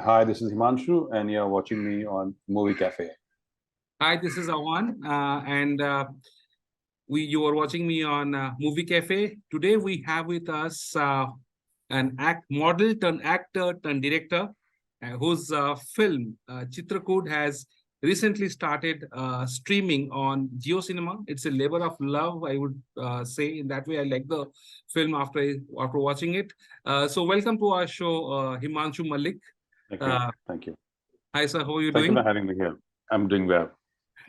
Hi, this is Himanshu, and you're watching me on Movie Café. Hi, this is Awan, and you are watching me on Movie Cafe. Today we have with us an model turned actor turned director whose film Chitrakut has recently started streaming on Geo Cinema. It's a labor of love, I would say. In that way, I like the film after watching it. So welcome to our show, Himanshu Malik. Thank you. Thank you. Hi, sir. How are you Thank doing? you for having me here. I'm doing well.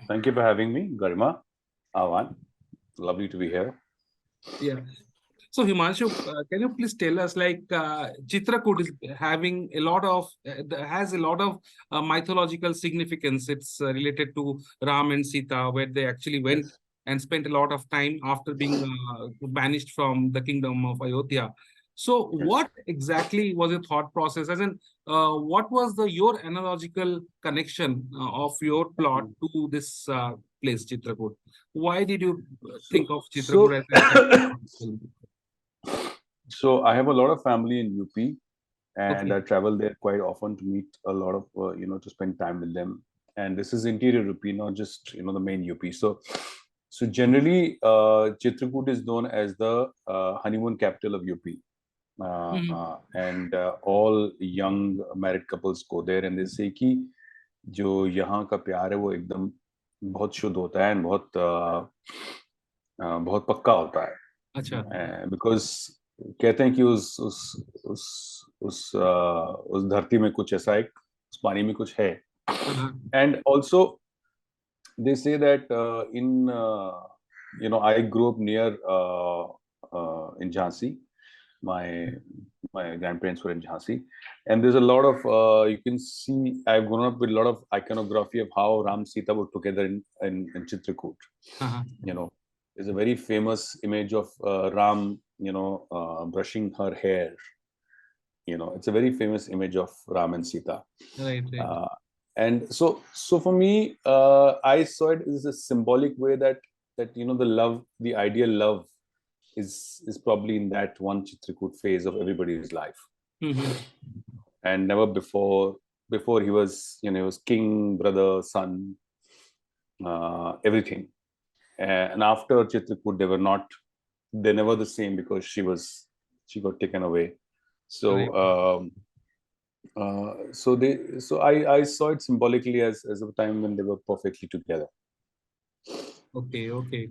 Thank you for having me, Garima, Awan. Lovely to be here. Yeah. So Himanshu, can you please tell us, Chitrakut is having a lot of has a lot of mythological significance. It's related to Ram and Sita, where they actually went Yes. and spent a lot of time after being banished from the kingdom of Ayodhya. So, Yes. what exactly was your thought process? As in, what was your analogical connection of your plot Mm. to this place, Chitrakut? Why did you So, think of so, Chitrakut as a film? so I have a lot of family in UP, and Okay. I travel there quite often to meet a lot of, to spend time with them. And this is interior UP, not just the main UP. So generally, Chitrakoot is known as the honeymoon capital of UP. Mhm. And all young married couples go there and they say कि जो यहाँ का प्यार है वो एकदम बहुत शुद्ध होता है and बहुत पक्का होता अच्छा है बिकॉज कहते हैं कि उस धरती में कुछ ऐसा एक उस पानी में कुछ है हाँ and also they say that in I grew up near in Jhansi. My grandparents were in Jhansi, and there's a lot of you can see. I've grown up with a lot of iconography of how Ram Sita were together in Chitrakoot. हाँ You know, there's a very famous image of Ram, brushing her hair. It's a very famous image of Ram and Sita. right right Uh, and so for me, I saw it as a symbolic way that the love, the ideal love, is probably in that one Chitrakoot phase of everybody's life, Mhm. and never before he was king, brother, son, everything. And after Chitrakoot, they're never the same because she got taken away. So right I saw it symbolically as a time when they were perfectly together. okay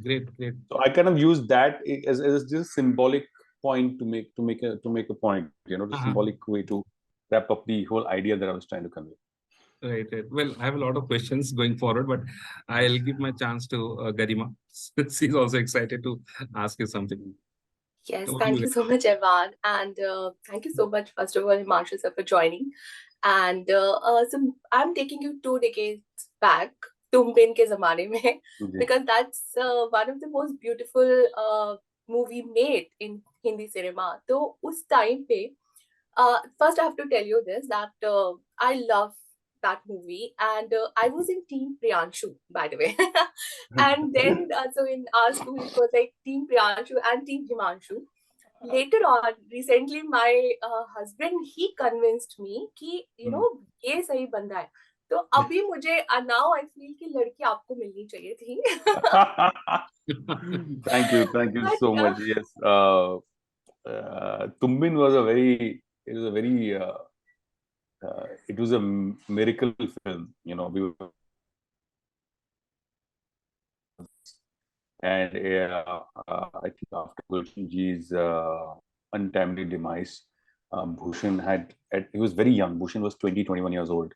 great great So I kind of used that as just a symbolic point to make a point, the uh-huh. symbolic way to wrap up the whole idea that I was trying to convey. Right well, I have a lot of questions going forward, but I'll give my chance to Garima. She's also excited to ask you something. Yes, Over to thank you. you so much, Evan. And thank you so much, first of all, Himanshu sir, for joining. And so I'm taking you 2 decades back, Tumbin ke zamane mein, Okay. because that's one of the most beautiful movie made in Hindi cinema. So, us time pe, first I have to tell you this, that I love that movie, and I was in Team Priyanshu, by the way. And then, so in our school, it was like Team Priyanshu and Team Himanshu. Later on, recently, my husband, he convinced me कि ये सही बंदा है. तो अभी मुझे now I feel कि लड़की आपको मिलनी चाहिए थी. Thank you But so much. Yes, Tumbin was it was a miracle film. We were, and I think after Gulshan Ji's untimely demise, he was very young. Bhushan was 20, 21 years old,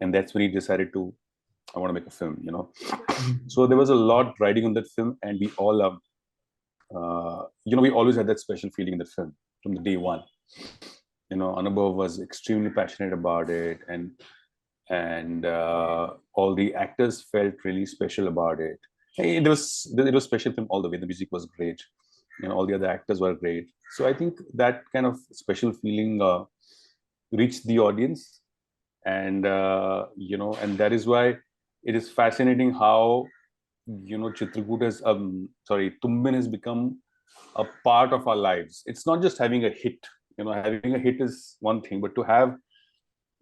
and that's when he decided to, I want to make a film. So there was a lot riding on that film, and we all we always had that special feeling in the film from the day one. Anubhav was extremely passionate about it, and all the actors felt really special about it. It was special film all the way. The music was great. All the other actors were great. So I think that kind of special feeling reached the audience, and that is why it is fascinating how Chitrakoot has Tumbin has become a part of our lives. It's not just having a hit. Having a hit is one thing, but to have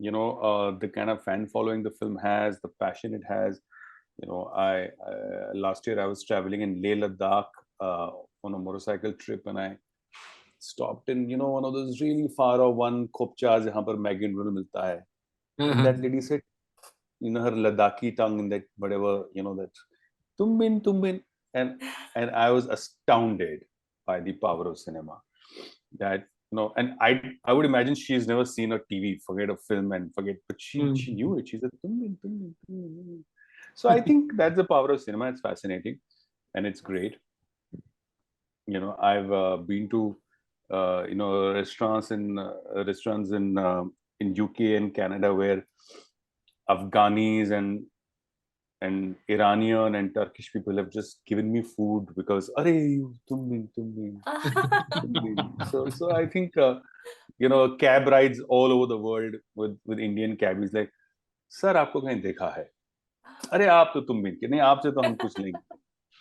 the kind of fan following the film has, the passion it has. I last year I was traveling in Leh Ladakh on a motorcycle trip, and I stopped in one of those really far off one khopcha jahan par Maggi noodle milta hai, and that lady said, her Ladakhi tongue, in that whatever, that tumbin, and I was astounded by the power of cinema. That and I would imagine she's never seen a TV, forget a film, and forget, but she knew it. She said tumbin, tumbin, tumbin. So I think that's the power of cinema. It's fascinating, and it's great. I've been to restaurants in UK and Canada where Afghanis and Iranian and Turkish people have just given me food because tumbin. So I think cab rides all over the world with Indian cabbies, like, sir आपको कहीं देखा है? अरे आप तो तुम्बिन के नहीं, आपसे तो हम कुछ नहीं,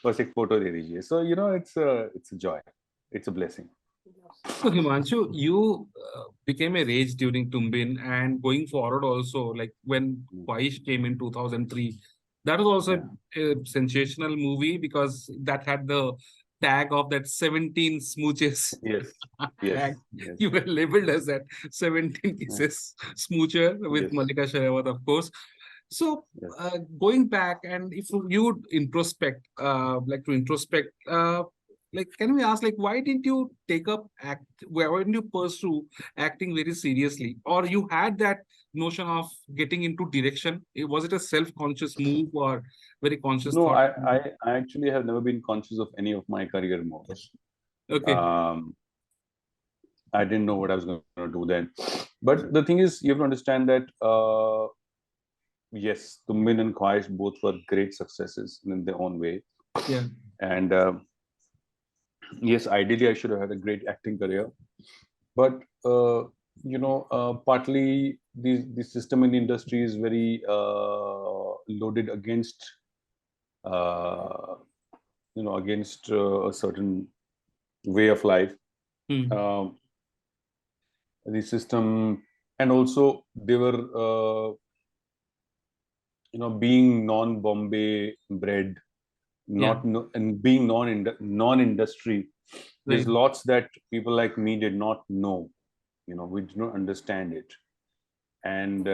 बस एक फोटो दे दीजिए. So it's a joy, it's a blessing. So Himanshu, you became a rage during Tumbin, and going forward also, like when Paish came in 2003, that was also a sensational movie because that had the tag of that 17 smooches. Yes. Tag. You were labeled as that 17 kisses smoocher with Malika Sherawat, of course. So going back, and if you would introspect, like, can we ask, like, why didn't you take up why didn't you pursue acting very seriously? Or you had that notion of getting into direction? Was it a self-conscious move or very conscious No, thought? I actually have never been conscious of any of my career moves. Okay. I didn't know what I was going to do then. But the thing is, you have to understand that, yes, Tumbin and Khwaish both were great successes in their own way. Yeah. And yes, ideally, I should have had a great acting career. But, partly the system in the industry is very loaded against, against a certain way of life. The system, and also they were, being non-Bombay bred, and being non-industry. There's lots that people like me did not know. We did not understand it, and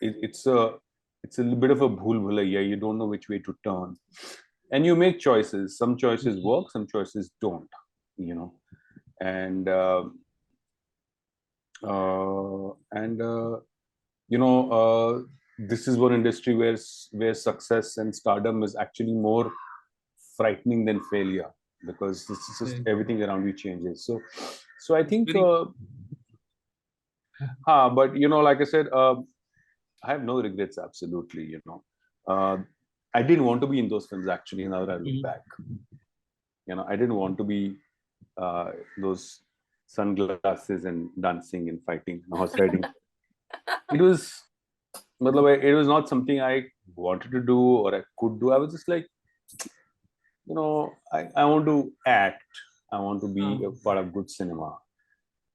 it's a little bit of a bhool bhulaiya. You don't know which way to turn, and you make choices. Some choices work, some choices don't. And this is one industry where success and stardom is actually more frightening than failure, because this is just everything around you changes. So I think but like I said, I have no regrets, absolutely. I didn't want to be in those films, actually. Now that I look back, I didn't want to be those sunglasses and dancing and fighting and horse riding. It was not something I wanted to do or I could do. I was just like, I want to act. I want to be a part of good cinema.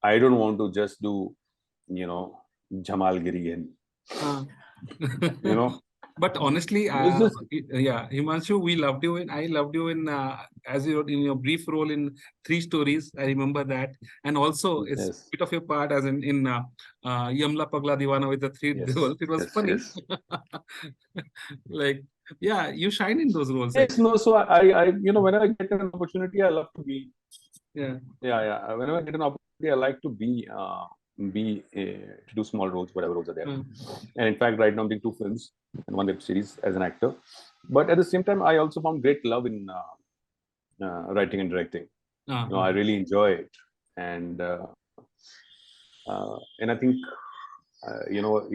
I don't want to just do, Jamalgiri and, But honestly, Himanshu, we loved you, and I loved you in as you in your brief role in Three Stories. I remember that, and also it's a bit of your part as in Yamla Pagla Divana with the three devils. It was funny. Like, you shine in those roles. Yes, no. So I whenever I get an opportunity, I love to be. Yeah. Whenever I get an opportunity, I like to to do small roles, whatever roles are there. And in fact, right now I'm doing 2 films and 1 web series as an actor. But at the same time, I also found great love in writing and directing. I really enjoy it, and I think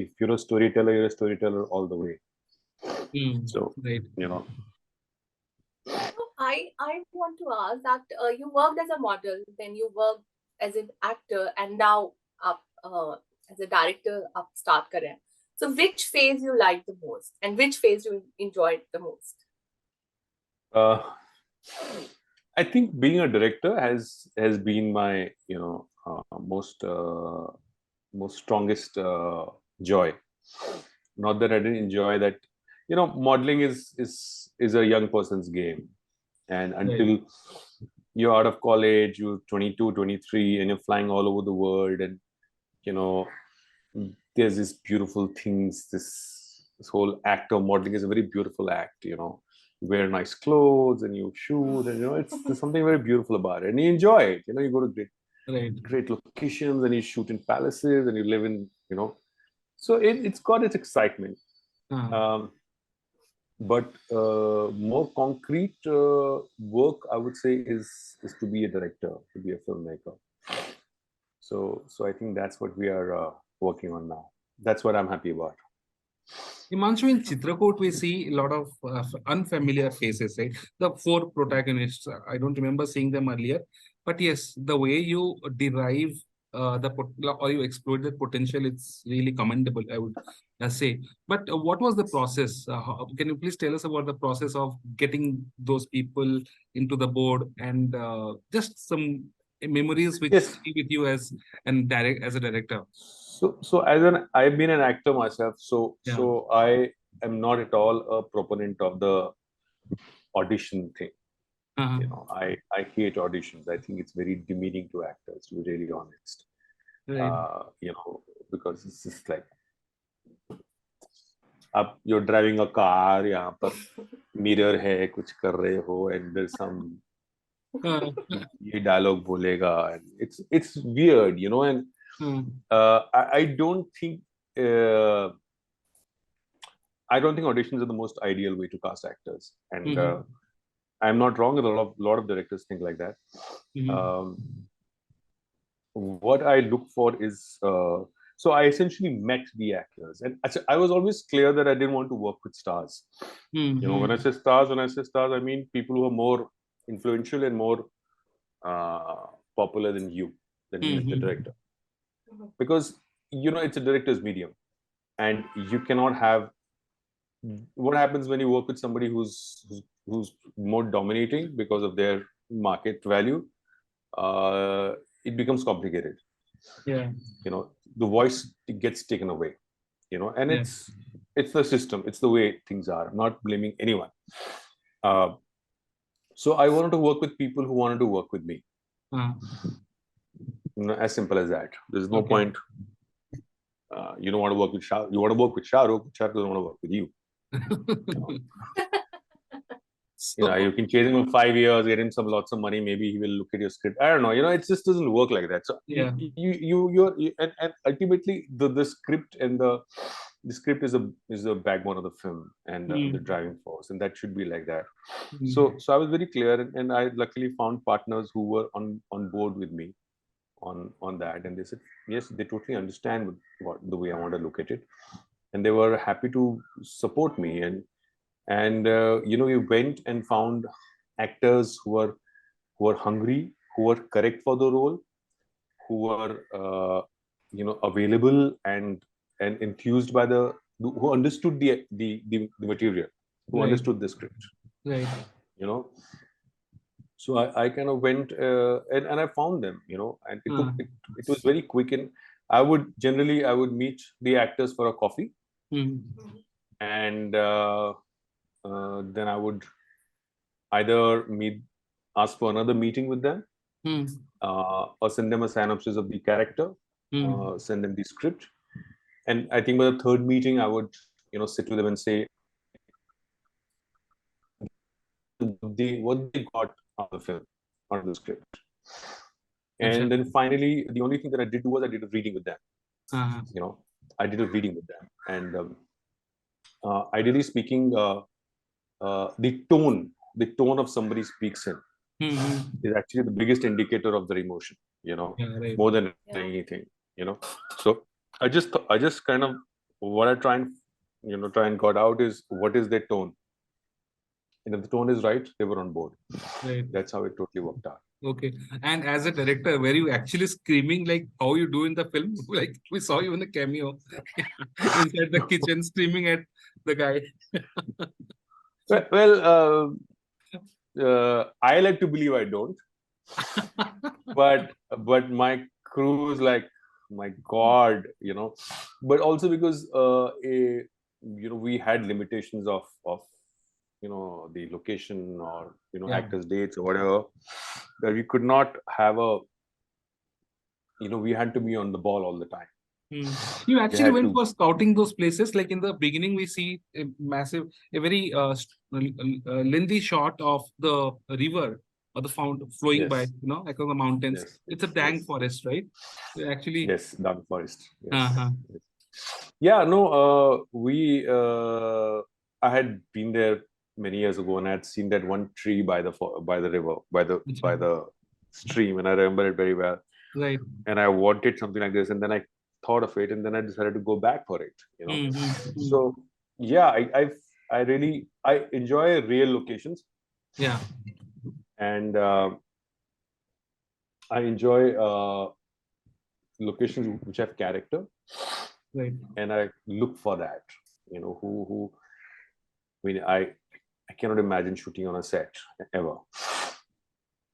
if you're a storyteller all the way. So I want to ask that you worked as a model, then you worked as an actor, and now as a director start career. So which phase you liked the most, and which phase you enjoyed the most? I think being a director has been my most most strongest joy. Not that I didn't enjoy that. Modeling is a young person's game, and until you're out of college, you're 22, 23, and you're flying all over the world, and there's these beautiful things. This whole act of modeling is a very beautiful act. You wear nice clothes and you shoot, and there's something very beautiful about it, and you enjoy it. You go to great locations, and you shoot in palaces, and you live in so it's got its excitement. But more concrete work, I would say, is to be a director, to be a filmmaker. So I think that's what we are working on now. That's what I'm happy about. Himanshu, in CHITRAKUT, we see a lot of unfamiliar faces, right? The 4 protagonists, I don't remember seeing them earlier. But yes, the way you derive or you exploit the potential, it's really commendable, I would say. But what was the process? Can you please tell us about the process of getting those people into the board, and just some memories which stay with you as a director? So I've been an actor myself, so I am not at all a proponent of the audition thing. I hate auditions. I think it's very demeaning to actors, to be really honest. Because it's just like you're driving a car, यहाँ पर mirror है, कुछ कर रहे हो, and there's some ये dialogue बोलेगा, and it's weird, and I don't think auditions are the most ideal way to cast actors, and I'm not wrong. A lot of directors think like that. What I look for is so I essentially met the actors, and I was always clear that I didn't want to work with stars. When I say stars, I mean people who are more influential and more popular than you, than the director. Because it's a director's medium, and you cannot have what happens when you work with somebody who's more dominating because of their market value. It becomes complicated. The voice gets taken away, and it's the system, it's the way things are. I'm not blaming anyone. So I wanted to work with people who wanted to work with me. As simple as that. There's no point. You don't want to work with Shah. You want to work with Shah Rukh. Shah Rukh doesn't want to work with you. You can chase him for 5 years, get him lots of money. Maybe he will look at your script. I don't know. It just doesn't work like that. So and ultimately the script and the script is the backbone of the film and the driving force, and that should be like that. So I was very clear, and I luckily found partners who were on board with me on that, and they said yes, they totally understand the way I want to look at it, and they were happy to support me. And we went and found actors who were hungry, who were correct for the role, who were available and enthused by who understood the material, who understood the script. So I kind of went and I found them, and it was very quick. And I would meet the actors for a coffee, and then I would either ask for another meeting with them, or send them a synopsis of the character, send them the script, and I think by the third meeting I would sit with them and say what they got out of the film, out of the script. And then finally, the only thing that I did was I did a reading with them. I did a reading with them, and ideally speaking, the tone of somebody speaks in is actually the biggest indicator of their emotion, more than anything, So I just kind of what I try and got out is what is their tone. And if the tone is right, they were on board. That's how it totally worked out. Okay. And as a director, were you actually screaming like how you do in the film? Like we saw you in the cameo inside the kitchen screaming at the guy. Well, I like to believe I don't. but my crew is like, my God, but also because we had limitations of the location or Yeah. actors' dates or whatever, that we could not have we had to be on the ball all the time. You We actually had went to. for scouting those places. Like in the beginning, we see a very lengthy shot of the river or the fount flowing by, Yes, across the mountains. yes, It's a yes, dang yes, forest, right? Actually, yes, Dark Forest. Yes. uh-huh. Yes. Yeah, no, I had been there many years ago, and I had seen that one tree by the river, by the stream, and I remember it very well. Right. And I wanted something like this, and then I thought of it, and then I decided to go back for it. So yeah, I really enjoy real locations, Yeah. and I enjoy locations which have character, Right. and I look for that. Who I mean, I cannot imagine shooting on a set ever.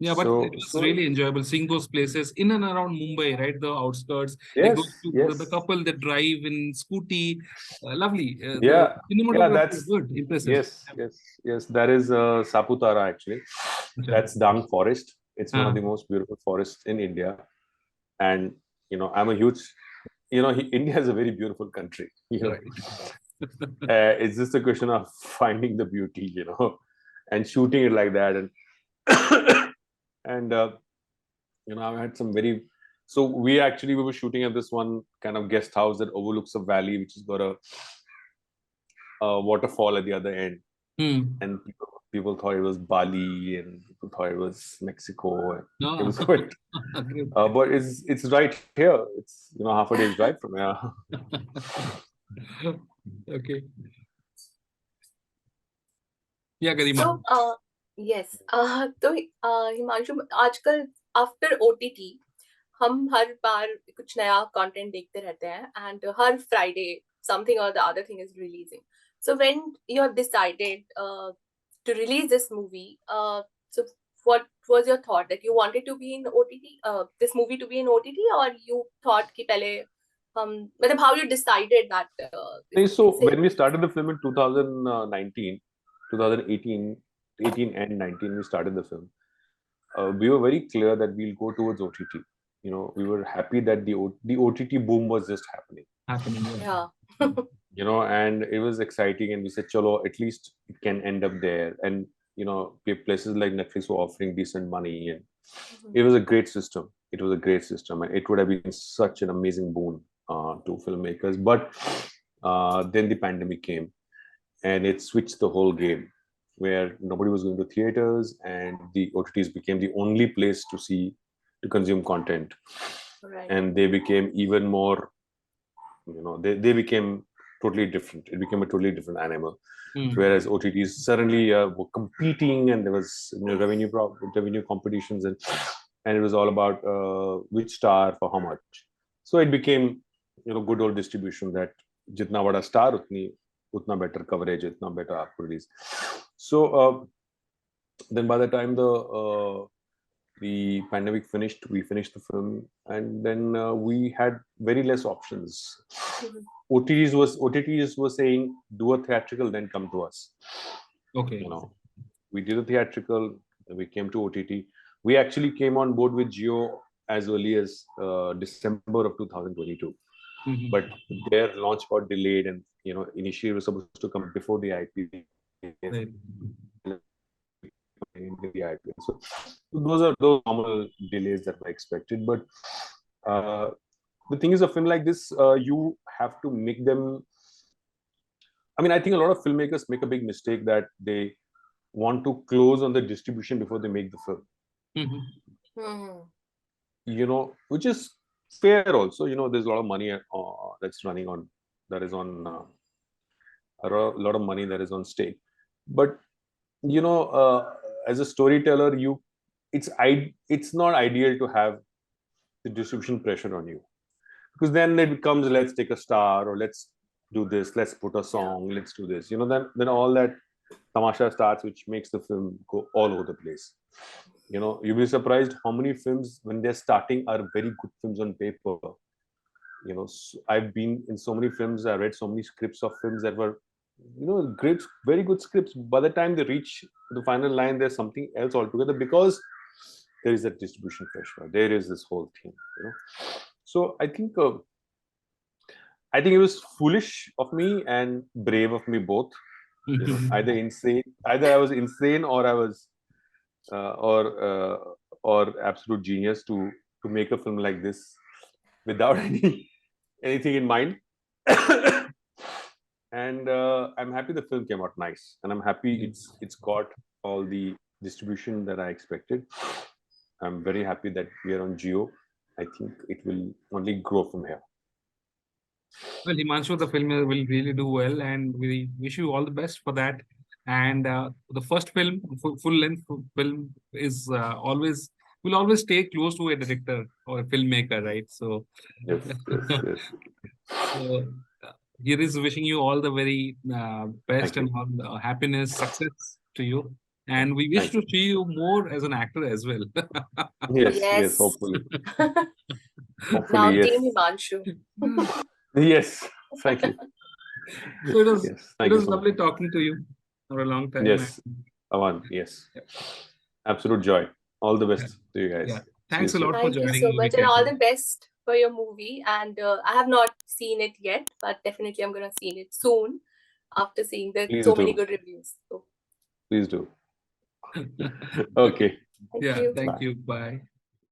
Yeah, but So it was really enjoyable seeing those places in and around Mumbai, right? The outskirts, like yes, those two, yes, the couple that drive in scooty, lovely. The yeah, cinematography is that's good, impressive. yes. That is Saputara actually. Acha. That's Dang Forest. It's one of Ah, the most beautiful forests in India, and I'm a huge. India is a very beautiful country. right. It's just a question of finding the beauty, and shooting it like that, and and I've had some very. So we were shooting at this one kind of guest house that overlooks a valley, which has got a waterfall at the other end, and people thought it was Bali, and people thought it was Mexico. And it was quite, Great. but it's right here. It's half a day's drive from here. Okay. Yeah, Garima. So, yes. तो हिमांशु आजकल after OTT हम हर बार कुछ नया content देखते रहते हैं and her Friday something or the other thing is releasing. So when you have decided to release this movie, so what was your thought that you wanted to be in OTT, this movie to be in OTT, or you thought कि पहले मतलब how you decided that? So when we started the film in 2019, 2018, 18 and 19, we started the film. We were very clear that we'll go towards OTT. We were happy that the OTT boom was just happening. Yeah. And it was exciting, and we said, "Chalo, at least it can end up there." And places like Netflix were offering decent money, and it was a great system. It was a great system, and it would have been such an amazing boon to filmmakers. But then the pandemic came, and it switched the whole game, where nobody was going to theaters, and the OTTs became the only place to consume content. Right. And they became even more, they became totally different. It became a totally different animal. Whereas OTTs suddenly were competing, and there was revenue competitions, and it was all about which star for how much. So it became good old distribution, that jitna bada star utna better coverage, utna better aapko release. So then by the time the pandemic finished, we finished the film, and then we had very less options. OTTs were saying, do a theatrical, then come to us. Okay. We did a theatrical, then we came to OTT. We actually came on board with Jio as early as December of 2022. But their launch got delayed, and initially it was supposed to come before the IPL. Right. So those are those normal delays that were expected. But the thing is, a film like this, you have to make them. I mean, I think a lot of filmmakers make a big mistake, that they want to close on the distribution before they make the film. Which is fair also. There's a lot of money that's running on, that is on a lot of money that is on stake. But as a storyteller, it's not ideal to have the distribution pressure on you, because then it becomes, let's take a star, or let's do this, let's put a song, let's do this. Then all that tamasha starts, which makes the film go all over the place. You'll be surprised how many films, when they're starting, are very good films on paper, I've been in so many films. I read so many scripts of films that were, great, very good scripts. By the time they reach the final line, there's something else altogether, because there is a distribution pressure. There is this whole thing. So I think it was foolish of me and brave of me both. Either I was insane, or I was or absolute genius to make a film like this without anything in mind. And I'm happy the film came out nice, and I'm happy it's got all the distribution that I expected. I'm very happy that we are on Jio. I think it will only grow from here. Well, Himanshu, the film will really do well, and we wish you all the best for that. And the first film, full-length film, is will always stay close to a director or a filmmaker, right? So, Yes. so here is wishing you all the very best Thank and you. all the happiness, success to you. And we wish to see you more as an actor as well. Yes, hopefully. Now, Yes. Team Himanshu. Yes, thank you. So it was, Yes, thank you so lovely much. talking to you for a long time. Yes, Aman, yes. Absolute joy. All the best to you guys. Yeah. Thanks See a you lot for Thank you joining so Movie much, and all Cafe. the best for your movie. And I have not seen it yet, but definitely I'm gonna see it soon after seeing Please so many do. good reviews. So Please do. Okay. thank Yeah, you. thank Bye. you. Bye.